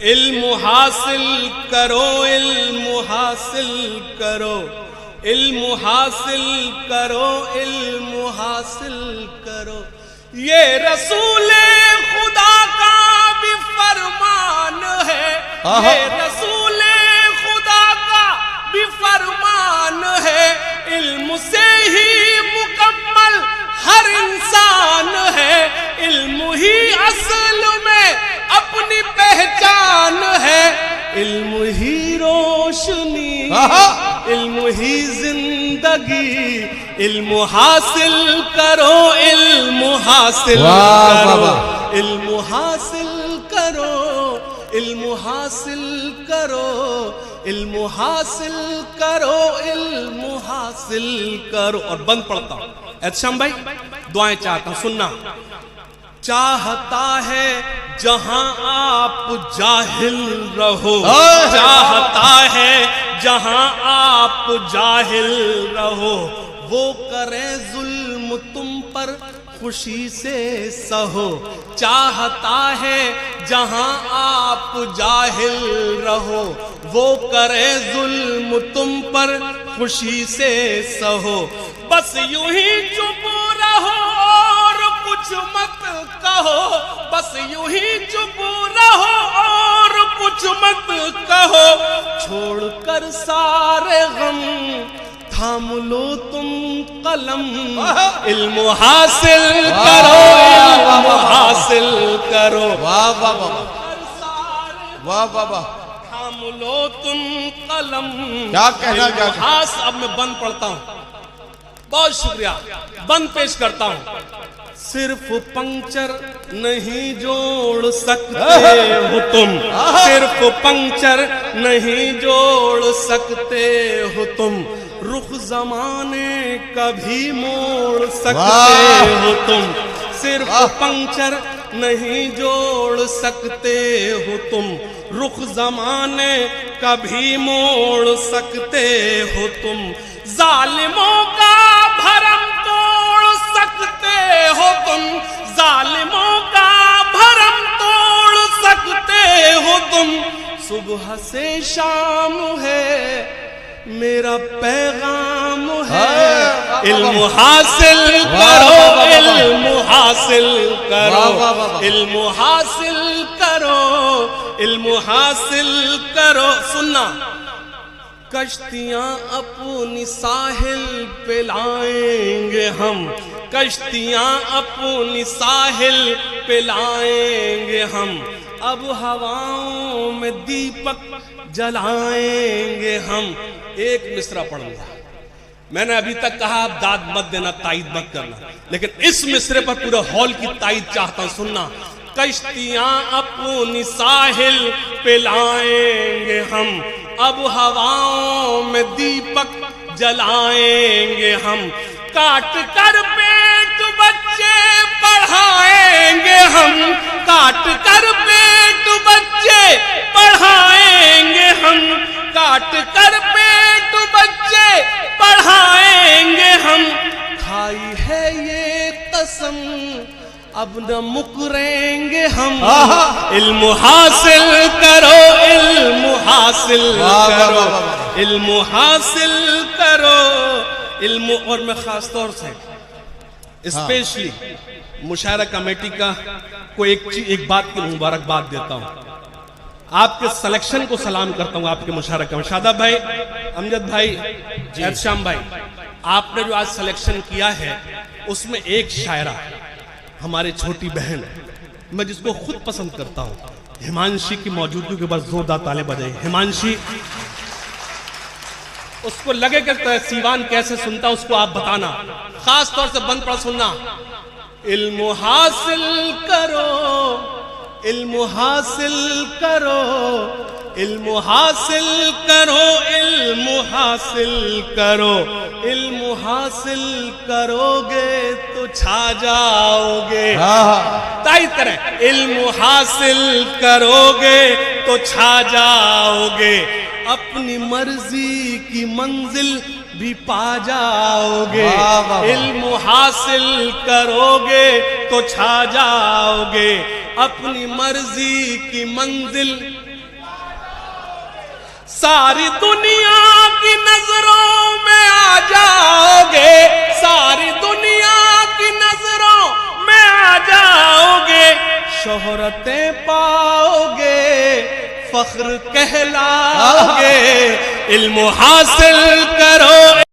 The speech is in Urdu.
علم حاصل کرو، علم حاصل کرو، علم حاصل کرو، علم حاصل کرو، یہ رسول خدا کا بھی فرمان ہے، یہ رسول خدا کا بھی فرمان ہے، علم سے ہی مکمل ہر انسان ہے، علم ہی اصل میں اپنی پہچان ہے، علم ہی روشنی، علم ہی زندگی، علم حاصل کرو، علم حاصل کرو، علم حاصل کرو، علم حاصل کرو، علم حاصل کرو، علم حاصل کرو۔ اور بند پڑھتا ہوں احتشام بھائی، دعائیں چاہتا ہوں سننا۔ چاہتا ہے جہاں آپ جاہل رہو، چاہتا ہے جہاں آپ جاہل رہو، وہ کرے ظلم تم پر خوشی سے سہو، چاہتا ہے جہاں آپ جاہل رہو، وہ کرے ظلم تم پر خوشی سے سہو، بس یوں ہی چپ رہو اور کچھ مت کہو، بس یوں ہی چپ رہو اور کچھ مت کہو، چھوڑ کر سارے غم تھام لو تم قلم، علم حاصل کرو، علم حاصل کرو، واہ واہ واہ واہ واہ واہ، تھام لو تم قلم، کیا کہنا کیا کہنا۔ اب میں بند پڑھتا ہوں، بہت شکریہ، بند پیش کرتا ہوں۔ صرف پنکچر نہیں جوڑ سکتے ہو تم، صرف پنکچر نہیں جوڑ سکتے ہو تم، رخ زمانے کا بھی موڑ سکتے ہو تم، صرف پنکچر نہیں جوڑ سکتے ہو تم، رخ زمانے کا بھی موڑ سکتے ہو تم، ظالموں کا بھرم توڑ سکتے ہو تم، ظالموں کا بھرم توڑ سکتے ہو تم، صبح سے شام ہے میرا پیغام ہے، علم حاصل کرو، علم حاصل کرو، علم حاصل کرو، علم حاصل کرو۔ سننا، کشتیاں اپنی ساحل پہ لائیں گے ہم، کشتیاں اپنی ساحل پہ لائیں گے ہم، اب ہواؤں میں دیپک جلائیں گے ہم۔ ایک مصرع پڑھوں گا، میں نے ابھی تک کہا آپ داد مت دینا، تائید مت کرنا، لیکن اس مصرع پر پورے ہال کی تائید چاہتا ہوں، سننا۔ کشتیاں اپنی ساحل پہ لائیں گے ہم، اب ہواؤں میں دیپک جلائیں گے ہم، کاٹ کر پیٹ بچے پڑھائیں گے ہم، کاٹ کر پیٹ بچے پڑھائیں گے ہم، کاٹ کر پیٹ بچے پڑھائیں گے ہم، کھائی ہے یہ قسم اب نہ مکریں گے ہم، علم حاصل کرو، علم حاصل کرو، علم حاصل کرو، علم۔ اور میں خاص طور سے اسپیشلی مشاعرہ کمیٹی کا کو ایک بات کی مبارکباد دیتا ہوں، آپ کے سلیکشن کو سلام کرتا ہوں، آپ کے مشاعرہ کمیٹی، شاداب بھائی، امجد بھائی، احتشام بھائی، آپ نے جو آج سلیکشن کیا ہے اس میں ایک شاعرہ ہمارے چھوٹی بہن، میں جس کو خود پسند کرتا ہوں، ہمانشی کی موجودگی کے بعد زوردار تالے بجائے۔ ہمانشی، اس کو لگے کہ سیوان کیسے سنتا اس کو آپ بتانا، خاص طور سے بند پڑھ سننا۔ علم حاصل کرو، علم حاصل کرو، علم حاصل کرو، علم حاصل کرو، علم حاصل کرو گے تو چھا جاؤ گے، تائید کریں، علم حاصل کرو گے تو چھا جاؤ گے، اپنی مرضی کی منزل بھی پا جاؤ گے، واہ واہ واہ۔ علم حاصل کرو گے تو چھا جاؤ گے، اپنی مرضی کی منزل ساری دنیا کی نظروں میں آ جاؤ گے، ساری دنیا کی نظروں میں آ جاؤ گے، شہرتیں پاؤ گے، فخر کہلاؤ گے، علم حاصل کرو